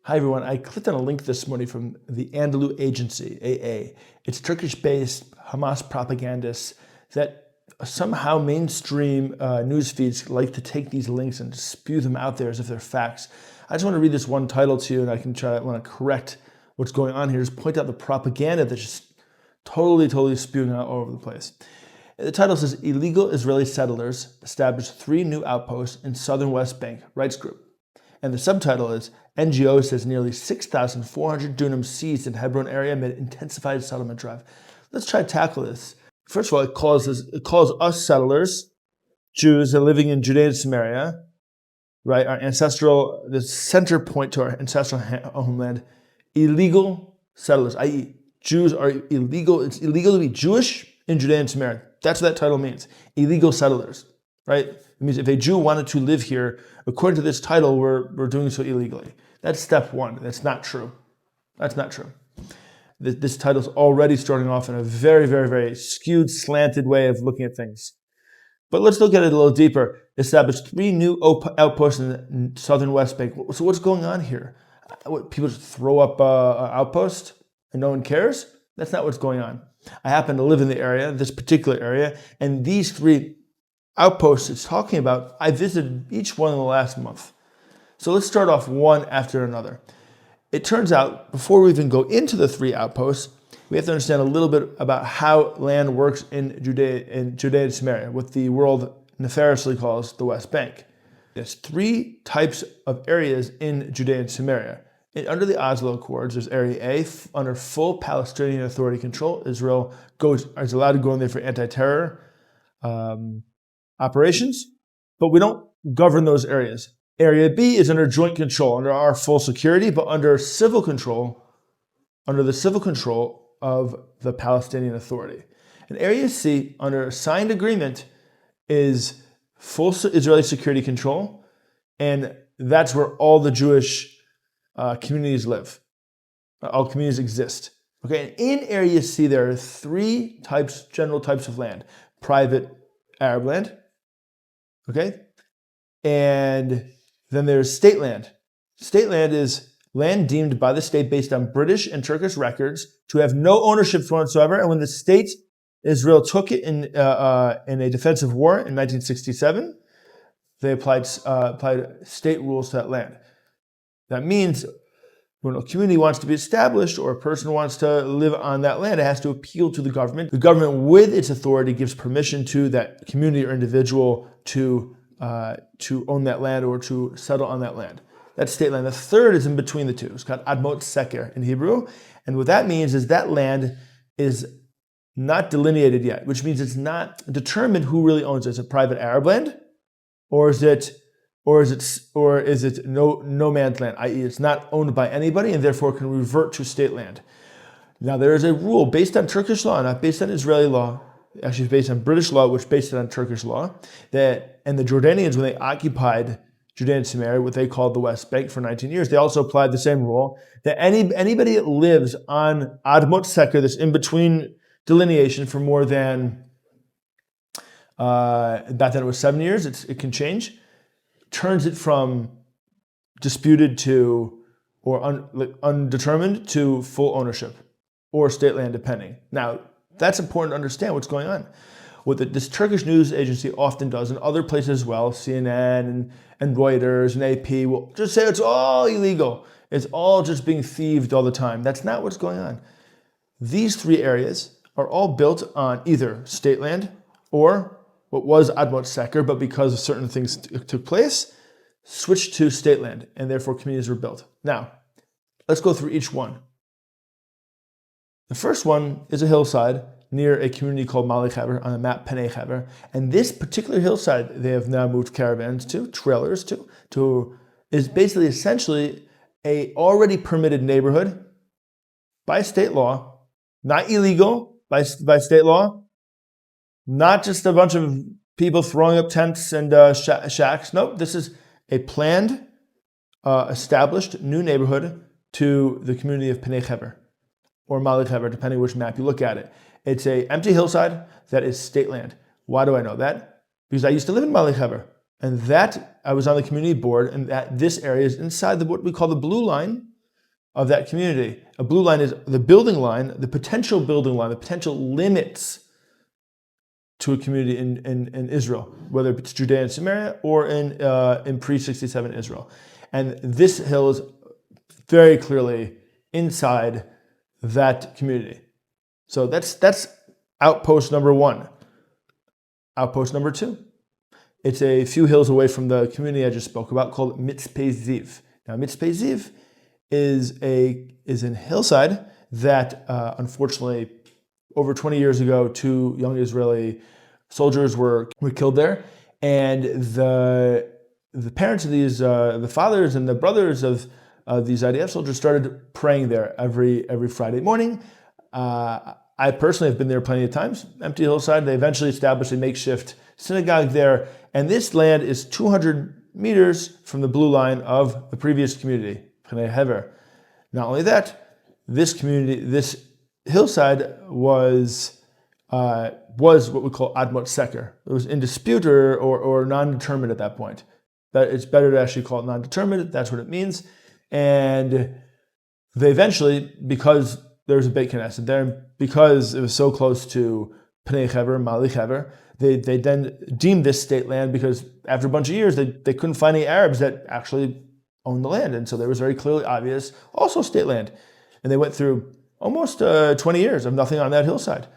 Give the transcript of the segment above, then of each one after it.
Hi everyone, I clicked on a link this morning from the Anadolu Agency, AA. It's Turkish-based Hamas propagandists that somehow mainstream news feeds like to take these links and spew them out there as if they're facts. I just want to read this one title to you, and I want to correct what's going on here, just point out the propaganda that's just totally spewing out all over the place. The title says, illegal Israeli settlers established 3 new outposts in southern West Bank, rights group. And the subtitle is, NGO says nearly 6,400 dunams seized in Hebron area amid intensified settlement drive. Let's try to tackle this. First of all, it calls us settlers, Jews that are living in Judea and Samaria, right? The center point to our ancestral homeland, illegal settlers, i.e. Jews are illegal. It's illegal to be Jewish in Judea and Samaria. That's what that title means. Illegal settlers, right? It means if a Jew wanted to live here, according to this title, we're doing so illegally. That's step one. That's not true. That's not true. This title is already starting off in a very skewed, slanted way of looking at things. But let's look at it a little deeper. Established 3 new outposts in southern West Bank. So what's going on here? What, people just throw up an outpost and no one cares? That's not what's going on. I happen to live in the area, this particular area, and these 3 outposts it's talking about, I visited each one in the last month. So let's start off one after another. It turns out, before we even go into the 3 outposts, we have to understand a little bit about how land works in Judea and Samaria, what the world nefariously calls the West Bank. There's 3 types of areas in Judea and Samaria. Under the Oslo Accords, there's Area A, under full Palestinian Authority control. Israel is allowed to go in there for anti-terror operations, but we don't govern those areas. Area B is under joint control, under our full security, but under civil control, under the civil control of the Palestinian Authority. And Area C, under a signed agreement, is full Israeli security control, and that's where all the Jewish communities live. All communities exist. Okay, and in Area C, there are 3 general types of land. Private Arab land, okay? And then there's state land. State land is land deemed by the state based on British and Turkish records to have no ownership whatsoever. And when the state Israel took it in a defensive war in 1967, they applied state rules to that land. That means when a community wants to be established or a person wants to live on that land, it has to appeal to the government. The government, with its authority, gives permission to that community or individual to own that land or to settle on that land. That's state land. The third is in between the two. It's called admot seker in Hebrew. And what that means is that land is not delineated yet, which means it's not determined who really owns it. Is it private Arab land, or is it no man's land, i.e. it's not owned by anybody and therefore can revert to state land. Now there is a rule based on Turkish law, not based on Israeli law, actually it's based on British law, which is based on Turkish law, and the Jordanians, when they occupied Judea and Samaria, what they called the West Bank for 19 years, they also applied the same rule that anybody that lives on Admot Seker, this in-between delineation for more than, back then it was 7 years, it can change, turns it from disputed to, or undetermined to full ownership, or state land depending. Now, that's important to understand what's going on. What this Turkish news agency often does, and other places as well, CNN and Reuters and AP, will just say it's all illegal. It's all just being thieved all the time. That's not what's going on. These 3 areas are all built on either state land or what was Admot Seker, but because of certain things took place, switched to state land, and therefore communities were built. Now, let's go through each one. The first one is a hillside near a community called Mali Chaver, on the map Penei Chaver. And this particular hillside, they have now moved caravans to, trailers to is basically essentially a already permitted neighborhood by state law, not illegal by state law, not just a bunch of people throwing up tents and shacks. Nope, this is a planned, established new neighborhood to the community of Penei Chaver, or Mali Chaver, depending which map you look at it. It's an empty hillside that is state land. Why do I know that? Because I used to live in Mali Chaver, and I was on the community board, and this area is inside what we call the blue line of that community. A blue line is the building line, the potential building line, the potential limits to a community in Israel, whether it's Judea and Samaria or in pre-67 Israel. And this hill is very clearly inside that community. So that's outpost number one. Outpost number two. It's a few hills away from the community I just spoke about called Mitzpeh Ziv. Now, Mitzpeh Ziv is a hillside that, unfortunately, over 20 years ago, 2 young Israeli soldiers were killed there, and the parents of these, the fathers and the brothers of these IDF soldiers started praying there every Friday morning. I personally have been there plenty of times. Empty hillside. They eventually established a makeshift synagogue there, and this land is 200 meters from the blue line of the previous community, Pnei Hever. Not only that, this community, this hillside was what we call Admot Seker. It was in dispute or non-determined at that point. But it's better to actually call it non-determined. That's what it means. And they eventually, because there was a Beit Knesset there, because it was so close to Pnei Hever, Mali Hever, they then deemed this state land because after a bunch of years, they couldn't find any Arabs that actually owned the land. And so there was very clearly obvious, also state land. And they went through almost 20 years of nothing on that hillside.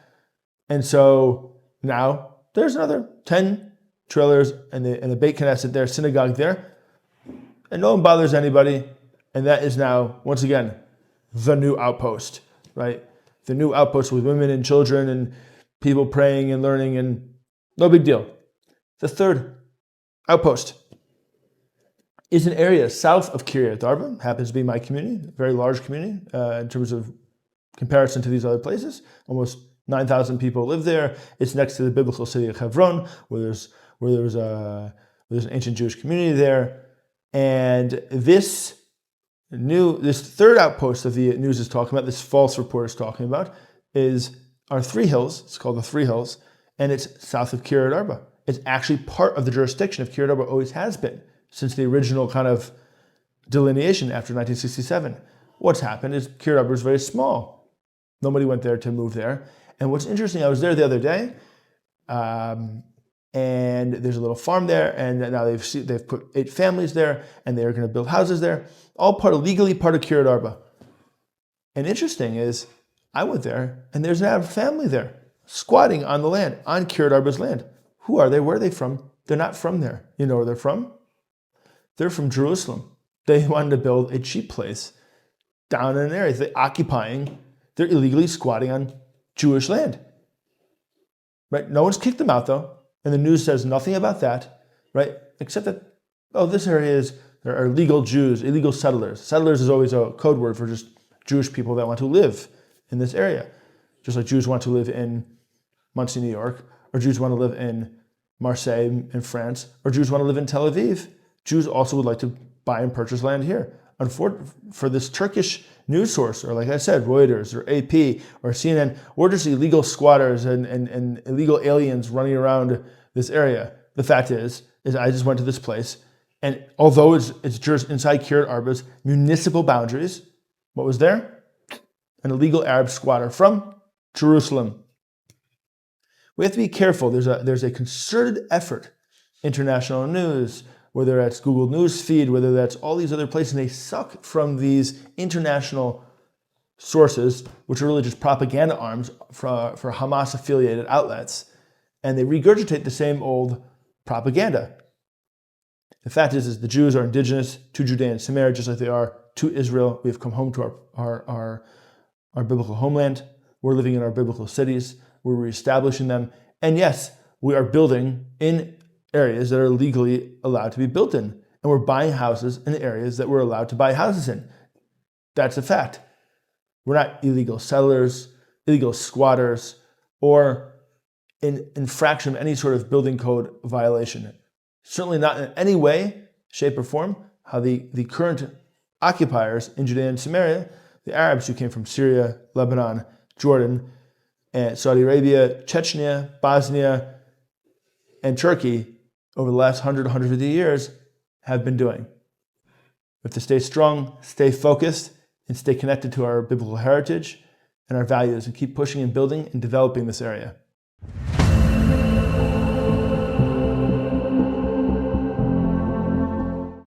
And so now there's another 10 trailers and the Beit Knesset there, synagogue there, and no one bothers anybody. And that is now, once again, the new outpost, right? The new outpost with women and children and people praying and learning, and no big deal. The third outpost is an area south of Kiryat Arba, happens to be my community, a very large community in terms of comparison to these other places. Almost 9,000 people live there. It's next to the biblical city of Hebron, where there's an ancient Jewish community there. And this third outpost that the news is talking about, this false report is talking about, are 3 hills. It's called the 3 Hills, and it's south of Kiryat Arba. It's actually part of the jurisdiction of Kiryat Arba, always has been, since the original kind of delineation after 1967. What's happened is Kiryat Arba is very small. Nobody went there to move there. And what's interesting, I was there the other day, and there's a little farm there, and now they've put 8 families there, and they're going to build houses there, all legally part of Kiryat Arba. And interesting is, I went there, and there's an Arab family there, squatting on the land, on Kiryat Arba's land. Who are they? Where are they from? They're not from there. You know where they're from? They're from Jerusalem. They wanted to build a cheap place down in an area. They're illegally squatting on Jewish land. Right? No one's kicked them out, though. And the news says nothing about that, right? Except that, this area there are illegal Jews, illegal settlers. Settlers is always a code word for just Jewish people that want to live in this area. Just like Jews want to live in Monsey, New York, or Jews want to live in Marseille in France, or Jews want to live in Tel Aviv. Jews also would like to buy and purchase land here. For this Turkish news source, or like I said, Reuters or AP or CNN, we're just illegal squatters and illegal aliens running around this area. The fact is I just went to this place, and although it's just inside Kiryat Arba's municipal boundaries, what was there? An illegal Arab squatter from Jerusalem. We have to be careful. There's a concerted effort, international news, whether that's Google News feed, whether that's all these other places, and they suck from these international sources, which are really just propaganda arms for Hamas-affiliated outlets, and they regurgitate the same old propaganda. The fact is the Jews are indigenous to Judea and Samaria, just like they are to Israel. We've come home to our biblical homeland. We're living in our biblical cities. We're reestablishing them. And yes, we are building in areas that are legally allowed to be built in. And we're buying houses in areas that we're allowed to buy houses in. That's a fact. We're not illegal settlers, illegal squatters, or in infraction of any sort of building code violation. Certainly not in any way, shape, or form how the current occupiers in Judea and Samaria, the Arabs who came from Syria, Lebanon, Jordan, and Saudi Arabia, Chechnya, Bosnia, and Turkey over the last 100, 150 years have been doing. We have to stay strong, stay focused, and stay connected to our biblical heritage and our values and keep pushing and building and developing this area.